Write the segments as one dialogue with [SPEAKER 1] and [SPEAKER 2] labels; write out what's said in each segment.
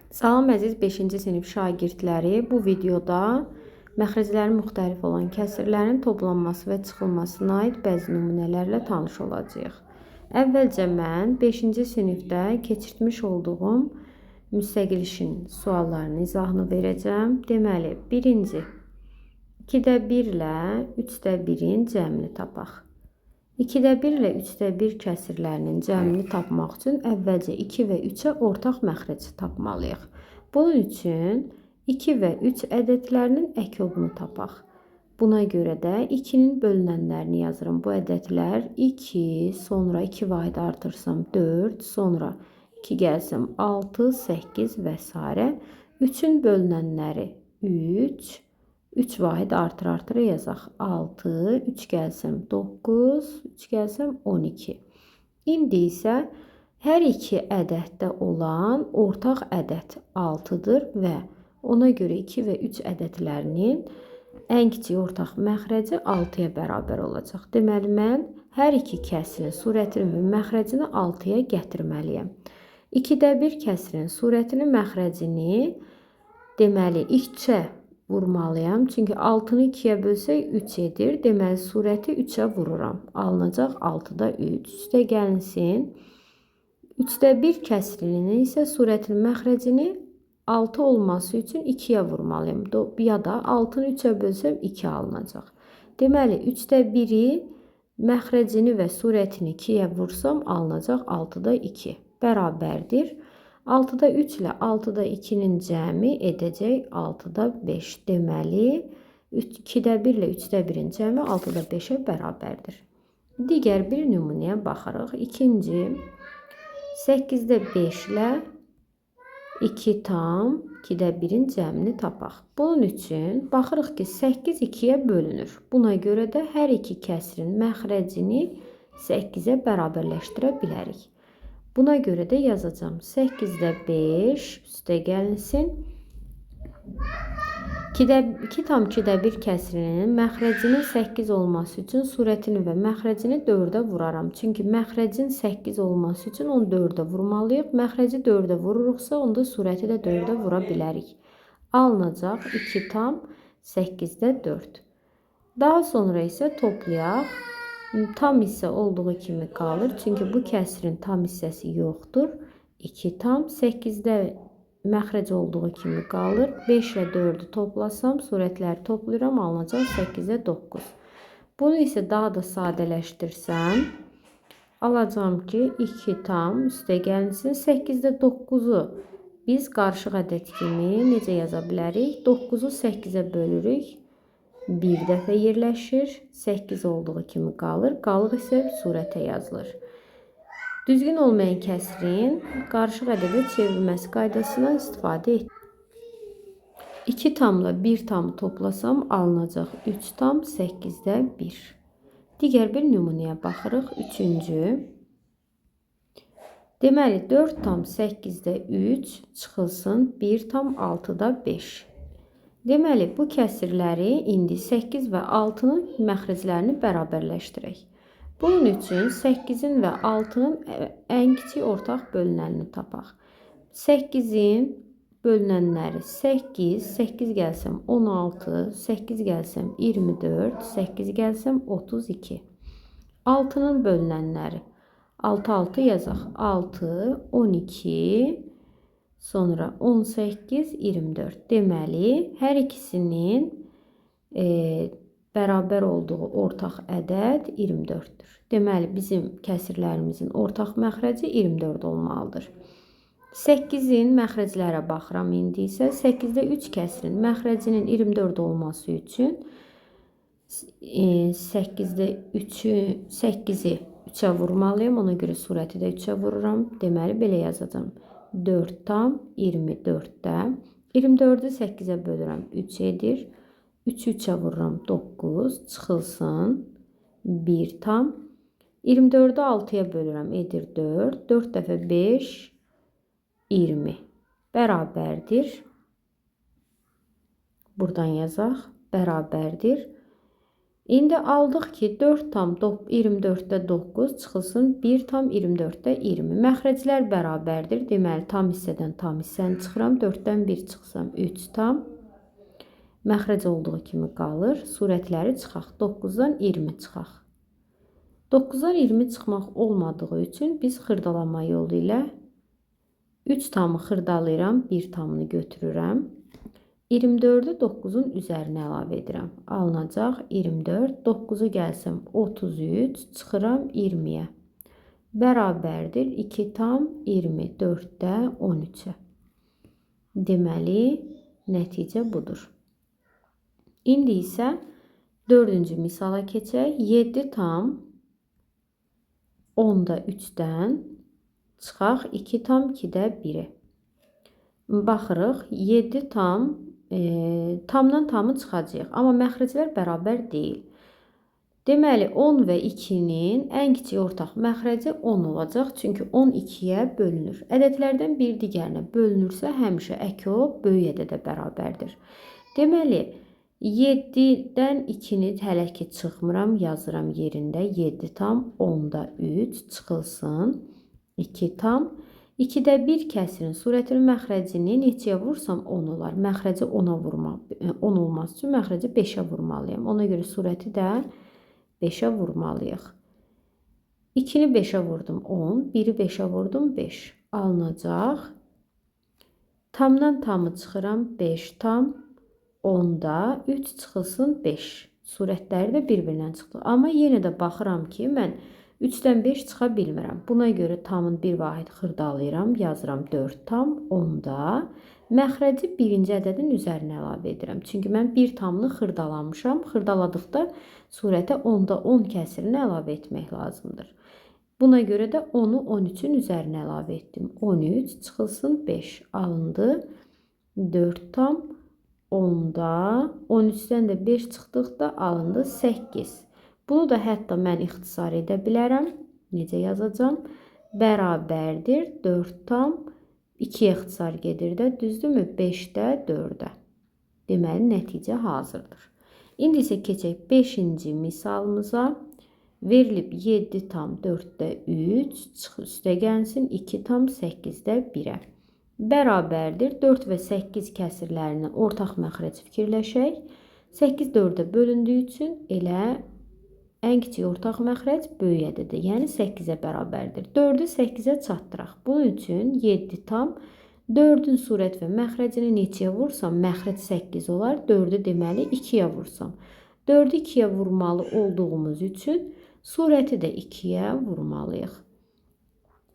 [SPEAKER 1] Salam əziz 5-ci sinif şagirdləri, bu videoda məxrəclərin müxtəlif olan kəsirlərin toplanması və çıxılmasına aid bəzi nümunələrlə tanış olacağıq. Əvvəlcə mən 5-ci sinifdə keçirtmiş olduğum müstəqil işin suallarının izahını verəcəm. Deməli, birinci, 2-də 1 ilə 3-də 1-in cəmini tapaq. 2-də 1 ilə 3-də 1 kəsirlərinin cəmini tapmaq üçün əvvəlcə 2 və 3-ə ortaq məxrəci tapmalıyıq. Bunun üçün 2 və 3 ədədlərinin əkobunu tapaq. Buna görə də 2-nin bölünənlərini yazıram. Bu ədədlər 2, sonra 2 vahid artırsam 4, sonra 2 gəlsəm 6, 8 və s. 3-ün bölünənləri 3, 3 vahid artır yazaq. 6, 3 gəlsəm 9, 3 gəlsəm 12. İndi isə hər iki ədəddə olan ortaq ədəd 6-dır və ona görə 2 və 3 ədədlərinin ən kiçik ortaq məxrəci 6-ya bərabər olacaq. Deməli, mən hər iki kəsirin surətini və məxrəcini 6-ya gətirməliyəm. 2-də 1 kəsirin surətini, məxrəcini deməli 2-ə vurmalıyam. Çünki 6-nı 2-yə bölsək 3 edir. Deməli, surəti 3-ə vururam. Alınacaq 6-da 3. Üstə gəlinsin. 3-də 1 kəsirinin isə surətinin məxrəcini 6 olması üçün 2-yə vurmalıyım. Ya da 6-nı 3-ə bölsəm 2 alınacaq. Deməli, 3-də 1-i məxrəcini və surətini 2-yə vursam alınacaq 6-da 2. Bərabərdir. 6-da 3 ilə 6-da 2-nin cəmi edəcək 6-da 5. Deməli, 2-də 1 ilə 3-də 1-in cəmi 6-da 5-ə bərabərdir. Digər bir nümunəyə baxarıq. İkinci, 8-də 5 ilə 2 tam 2-də 1-in cəmini tapaq. Bunun üçün baxırıq ki, 8 2-yə bölünür. Buna görə də hər iki kəsirin məxrəcini 8-ə bərabərləşdirə bilərik. Buna görə də yazacağım. 8-də 5 üstə gəlinsin. 2 tam 2-də 1 kəsirinin məxrəcinin 8 olması üçün surətini və məxrəcini 4-ə vuraram. Çünki məxrəcin 8 olması üçün onu 4-ə vurmalıyıq. Məxrəci 4-ə vururuqsa, onda surəti də 4-ə vura bilərik. Alınacaq 2 tam 8-də 4. Daha sonra isə toplayaq. Tam hissə olduğu kimi qalır. Çünki bu kəsirin tam hissəsi yoxdur. 2 tam 8-də məxrəc olduğu kimi qalır. 5 ilə 4-ü toplasam, surətləri toplayıram, alınacaq 8-də 9. Bunu isə daha da sadələşdirsəm, alacağım ki, 2 tam üstə gəlinsin. 8-də 9-u biz qarışıq ədəd kimi necə yaza bilərik? 9-u 8-ə bölürük. Bir dəfə yerləşir, 8 olduğu kimi qalır. Qalıq isə surətə yazılır. Düzgün olmayan kəsirin qarışıq ədədə çevrilməsi qaydasından istifadə et. 2 tamla 1 tamı toplasam alınacaq 3 tam 8-də 1. Digər bir nümunəyə baxırıq. Üçüncü. Deməli, 4 tam 8-də 3 çıxılsın 1 tam 6-da 5. Deməli, bu kəsirləri indi 8 və 6-nın məxrəclərini bərabərləşdirək. Bunun üçün 8-in və 6-nın ən kiçik ortaq bölünənini tapaq. 8-in bölünənləri 8, 8 gəlsəm 16, 8 gəlsəm 24, 8 gəlsəm 32. 6-nın bölünənləri 6, 6 yazaq. 6, 12, sonra 18, 24. Deməli, hər ikisinin bərabər olduğu ortaq ədəd 24-dür. Deməli, bizim kəsirlərimizin ortaq məxrəci 24 olmalıdır. 8-in məxrəclərə baxıram indi isə. 8-də 3 kəsirin məxrəcinin 24 olması üçün 8-də 8-i 3-ə vurmalıyım. Ona görə surəti də 3-ə vururam. Deməli, belə yazacağım. 4 tam 24-də 24-ü 8-ə bölürəm 3 edir. 3-ü 3-ə vururam 9 çıxılsın 1 tam 24-ü 6-ya bölürəm edir 4. 4 dəfə 5 20 bərabərdir. Buradan yazaq. Bərabərdir. İndi aldıq ki 4 tam 24-də 9 çıxılsın 1 tam 24-də 20. Məxrəclər bərabərdir. Deməli tam hissədən tam hissəni çıxıram. 4-dən 1 çıxsam 3 tam. Məxrəc olduğu kimi qalır. Surətləri çıxaq. 9-dan 20 çıxaq. 9-dan 20 çıxmaq olmadığı üçün biz xırdalama yolu ilə 3 tamı xırdalayıram, 1 tamını götürürəm. 24-ü 9-un üzərinə əlavə edirəm. Alınacaq 24, 9-u gəlsəm 33, çıxıram 20-yə. Bərabərdir 2 tam 24-də 13-ə. Deməli, nəticə budur. İndi isə 4-cü misala keçək. 7 tam 10-da 3-dən çıxaq 2 tam 2-də 1-i. Baxırıq 7 tam tamdan tamı çıxacaq. Amma məxrəclər bərabər deyil. Deməli 10 və 2-nin ən kiçik ortaq məxrəci 10 olacaq. Çünki 10 2-yə bölünür. Ədədlərdən bir digərinə bölünürsə həmişə əki o böyük ədədə bərabərdir. Deməli 7-dən 2-ni hələ ki çıxmıram, yazıram yerində. 7 tam 10-da 3 çıxılsın 2 tam 2-də 1 kəsirin surətinin məxrəcini neçəyə vursam 10 olar. Məxrəci 10 olması üçün məxrəci 5-ə vurmalıyam. Ona görə surəti də 5-ə vurmalıyıq. 2-ni 5-ə vurdum 10, 1-i 5-ə vurdum 5. Alınacaq. Tamdan tamı çıxıram 5 tam 10-da 3 çıxılsın 5. Surətləri də bir-birindən çıxdı. Amma yenə də baxıram ki, mən 3-dən 5 çıxa bilmirəm. Buna görə tamın bir vahid xırdalayıram. Yazıram 4 tam 10-da. Məxrəci birinci ədədin üzərinə əlavə edirəm. Çünki mən bir tamını xırdalamışam. Xırdaladıqda surətə 10-da 10 kəsirini əlavə etmək lazımdır. Buna görə də 10-u 13-ün üzərinə əlavə etdim. 13 çıxılsın 5 alındı. 4 tam 10-da 13-dən də 5 çıxdıqda alındı 8. Bunu da hətta mən ixtisar edə bilərəm. Necə yazacağım? Bərabərdir 4 tam 2-yə ixtisar gedir də, düzdürmü? 5-də 4-ə. Deməli, nəticə hazırdır. İndi isə keçək 5-ci misalımıza. Verilib 7 tam 4-də 3, çıx üstə gəlsin 2 tam 8-də 1-ə. Bərabərdir 4 və 8 kəsirlərinin ortaq məxrəc fikirləşək. 8 4-ə bölündüyü üçün elə ən kiçik ortaq məxrəc böyük ədədir. Yəni 8-ə bərabərdir. 4-ü 8-ə çatdıraq. Bunun üçün 7 tam 4-ün surət və məxrəcini neçəyə vursam məxrəc 8 olar. 4-ü deməli 2-yə vursam. 4-ü 2-yə vurmalı olduğumuz üçün surəti də 2-yə vurmalıyıq.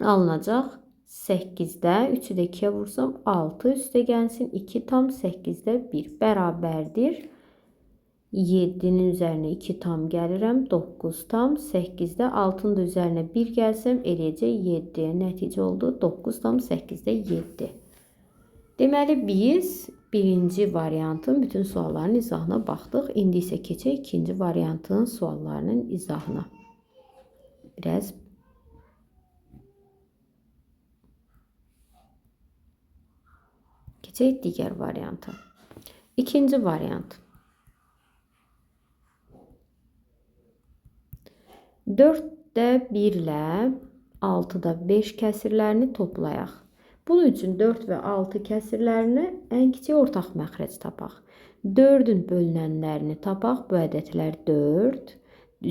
[SPEAKER 1] Alınacaq 8-də 3-ü də 2-yə vursam 6 üstə gəlsin 2 tam 8-də 1 bərabərdir. 7-nin üzərinə 2 tam gəlirəm. 9 tam 8-də 6-nın da üzərinə 1 gəlsəm eləyəcək 7. Nəticə oldu 9 tam 8-də 7. Deməli biz birinci variantın bütün sualların izahına baxdıq. İndi isə keçək ikinci variantın suallarının izahına. Biraz keçək digər varianta. İkinci variant. 4-də 1 ilə 6-da 5 kəsirlərini toplayaq. Bunun üçün 4 və 6 kəsirlərini ən kiçik ortaq məxrəc tapaq. 4-ün bölünənlərini tapaq. Bu ədədlər 4.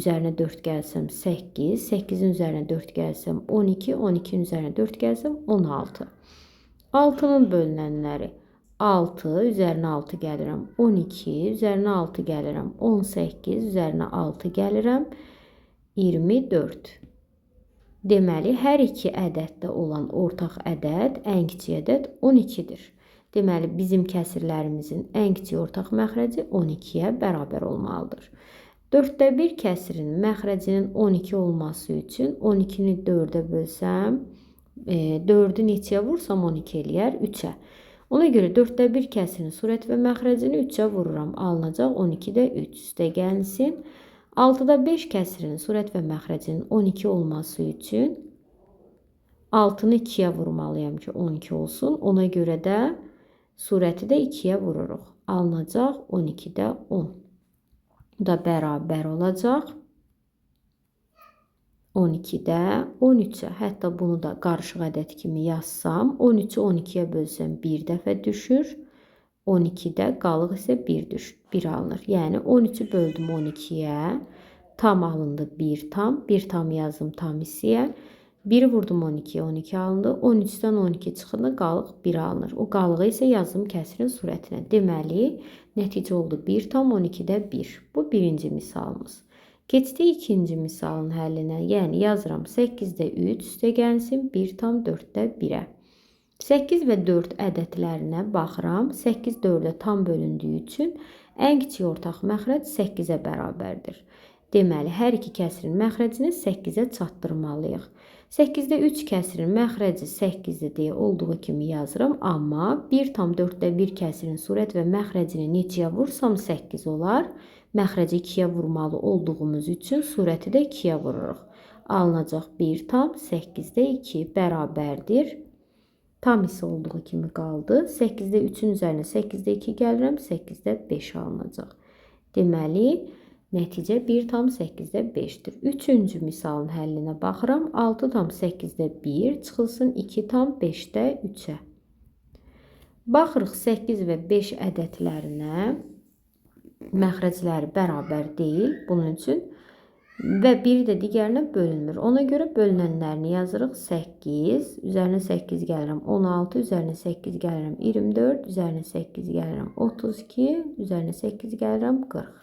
[SPEAKER 1] Üzərinə 4 gəlsəm 8. 8-in üzərinə 4 gəlsəm 12. 12-nin üzərinə 4 gəlsəm 16. 6-nın bölünənləri 6. Üzərinə 6 gəlirəm 12. Üzərinə 6 gəlirəm 18. Üzərinə 6 gəlirəm 24. Deməli, hər iki ədəddə olan ortaq ədəd, ən kiçik ədəd 12-dir. Deməli, bizim kəsirlərimizin ən kiçik ortaq məxrəci 12-yə bərabər olmalıdır. 4-də 1 kəsirinin məxrəcinin 12 olması üçün 12-ni 4-ə bölsəm, 4-ü neçəyə vursam 12 eləyər? 3-ə. Ona görə 4-də 1 kəsirinin surət və məxrəcini 3-ə vururam. Alınacaq 12-də 3 üstə gəlsin. 6-da 5 kəsirinin surət və məxrəcinin 12 olması üçün 6-nı 2-yə vurmalıyam ki 12 olsun. Ona görə də surəti də 2-yə vururuq. Alınacaq 12-də 10. Bu da bərabər olacaq 12-də 13-ə. Hətta bunu da qarışıq ədəd kimi yazsam, 13-ü 12-yə bölsəm 1 dəfə düşür. 12-də qalıq isə 1 alınır. Yəni 13-ü böldüm 12-yə. Tam alındı 1 tam. 1 tam yazdım tam hissəyə. 1-i vurdum 12-yə, 12 alındı. 13-dən 12 çıxında qalıq 1 alınır. O qalığı isə yazdım kəsrin surətinə. Deməli, nəticə oldu 1 tam 12-də 1. Bu birinci misalımız. Keçdik ikinci misalın həllinə. Yəni yazıram 8-də 3 üstə gəlsin 1 tam 4-də 1-ə. 8 və 4 ədədlərinə baxıram. 8 4-ə tam bölündüyü üçün ən kiçik ortaq məxrəc 8-ə bərabərdir. Deməli, hər iki kəsrin məxrəcini 8-ə çatdırmalıyıq. 8-də 3 kəsrin məxrəci 8-dir deyə olduğu kimi yazıram. Amma 1 tam 4-də 1 kəsrin surət və məxrəcini neçəyə vursam 8 olar. Məxrəci 2-yə vurmalı olduğumuz üçün surəti də 2-yə vururuq. Alınacaq 1 tam 8-də 2 bərabərdir. Tam hissə olduğu kimi qaldı. 8-də 3-ün üzərinə 8-də 2 gəlirəm. 8-də 5 alınacaq. Deməli, nəticə 1 tam 8-də 5-dir. Üçüncü misalın həllinə baxıram. 6 tam 8-də 1 çıxılsın 2 tam 5-də 3-ə. Baxırıq 8 və 5 ədədlərinə. Məxrəcləri bərabər deyil. Bunun üçün və biri də digərinə bölünmür. Ona görə bölünənlərini yazırıq. 8, üzərinə 8 gəlirəm 16, üzərinə 8 gəlirəm 24, üzərinə 8 gəlirəm 32, üzərinə 8 gəlirəm 40.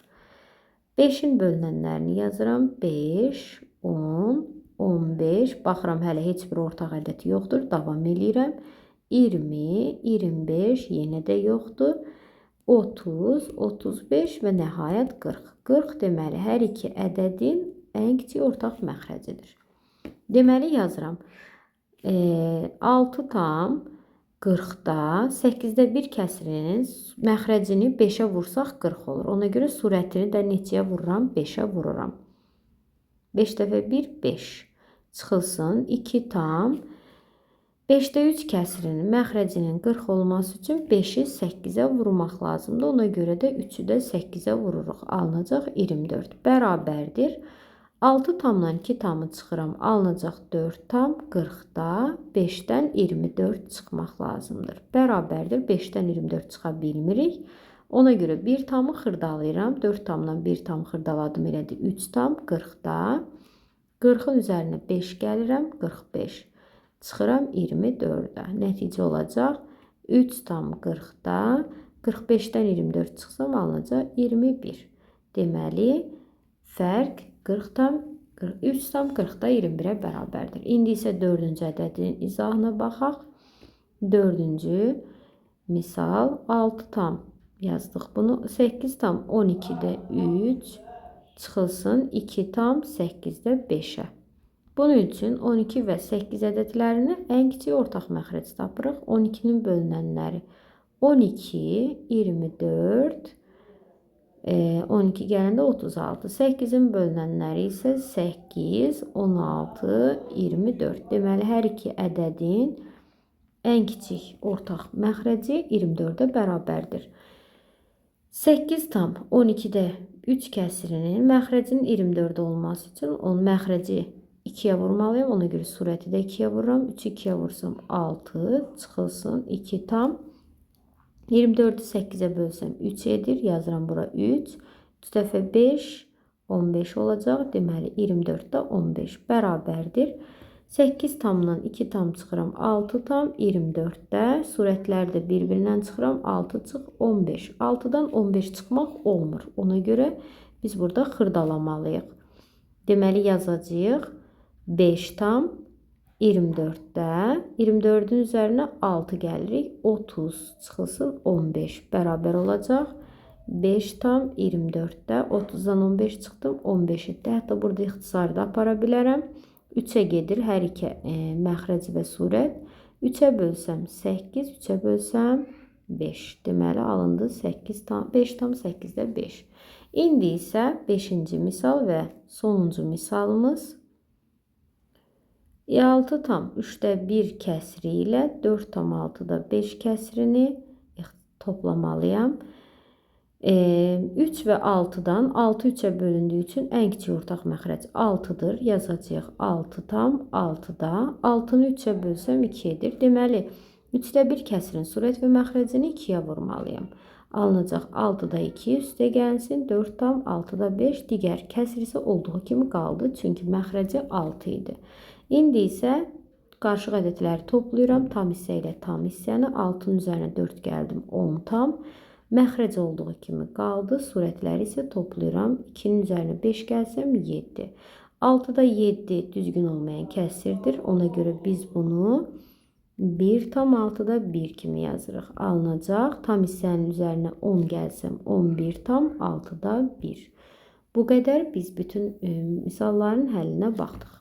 [SPEAKER 1] 5-in bölünənlərini yazıram. 5, 10, 15. Baxıram, hələ heç bir ortaq ədəd yoxdur. Davam edirəm. 20, 25, yenə də yoxdur. 30, 35 və nəhayət 40. 40 deməli, hər iki ədədin ən kiçik ortaq məxrəcidir. Deməli, yazıram. 6 tam 40-da 8-də 1 kəsrinin məxrəcini 5-ə vursaq 40 olur. Ona görə surətini də neçəyə vururam? 5-ə vururam. 5 dəfə 1, 5. Çıxılsın 2 tam 5-də 3 kəsrinin məxrəcinin 40 olması üçün 5-i 8-ə vurmaq lazımdır. Ona görə də 3-ü də 8-ə vururuq. Alınacaq 24. Bərabərdir. 6 tamdan 2 tamı çıxıram. Alınacaq 4 tam 40-da 5-dən 24 çıxmaq lazımdır. Bərabərdir. 5-dən 24 çıxa bilmirik. Ona görə 1 tamı xırdalayıram. 4 tamdan 1 tam xırdaladım. Elədi 3 tam 40-da. 40-ın üzərinə 5 gəlirəm. 45. Çıxıram 24-də. Nəticə olacaq 3 tam 40-da 45-dən 24 çıxsam alınacaq 21. Deməli, fərq 3 tam 40-da 21-ə bərabərdir. İndi isə 4-cü ədədin izahına baxaq. 4-cü misal 6 tam yazdıq bunu. 8 tam 12-də 3 çıxılsın 2 tam 8-də 5-ə. Bunun üçün 12 və 8 ədədlərini ən kiçik ortaq məxrəc tapırıq. 12-nin bölünənləri 12, 24, 12 gələndə 36. 8-in bölünənləri isə 8, 16, 24. Deməli, hər iki ədədin ən kiçik ortaq məxrəci 24-ə bərabərdir. 8 tam 12-də 3 kəsrinin məxrəcinin 24 olması üçün onun məxrəci 2-yə vurmalıyım. Ona görə surəti də 2-yə vururam. 3-ü 2-yə vursam 6 çıxılsın 2 tam 24-ü 8-ə bölsəm 3 edir. Yazıram bura 3. 3 dəfə 5, 15 olacaq. Deməli 24-də 15 bərabərdir. 8 tamdan 2 tam çıxıram 6 tam 24-də. Surətləri də bir-birindən çıxıram 6 çıx 15. 6-dan 15 çıxmaq olmur. Ona görə biz burada xırdalamalıyıq. Deməli yazacağıq 5 tam 24-də 24-ün üzərinə 6 gəlirik. 30 çıxılsın 15 bərabər olacaq. 5 tam 24-də 30-dan 15 çıxdım 15-də. Hətta burada ixtisarı da apara bilərəm. 3-ə gedir hər iki məxrəc və surət. 3-ə bölsəm 8, 3-ə bölsəm 5. Deməli alındı 5 tam 8-də 5. İndi isə 5-ci misal və sonuncu misalımız 6 tam 3-də 1 kəsri ilə 4 tam 6-da 5 kəsrini toplamalıyam. 3 və 6-dan 6 3-ə bölündüyü üçün ən kiçik ortaq məxrəc 6-dır. Yazacağıq 6 tam 6-da. 6-nı 3-ə bölsəm 2 edir. Deməli, 3də 1 kəsirin surət və məxrəcini 2-yə vurmalıyam. Alınacaq 6-da 2 üstə gəlsin. 4 tam 6-da 5 digər kəsirisi olduğu kimi qaldı. Çünki məxrəci 6 idi. İndi isə qarşıq ədədləri toplayıram. Tam hissə ilə tam hissəni. 6-nın üzərinə 4 gəldim. 10 tam. Məxrəc olduğu kimi qaldı. Surətləri isə toplayıram. 2-nin üzərinə 5 gəlsəm 7. 6-da 7 düzgün olmayan kəsirdir. Ona görə biz bunu 1 tam 6-da 1 kimi yazırıq. Alınacaq. Tam hissənin üzərinə 10 gəlsəm 11 tam 6-da 1. Bu qədər biz bütün misalların həllinə baxdıq.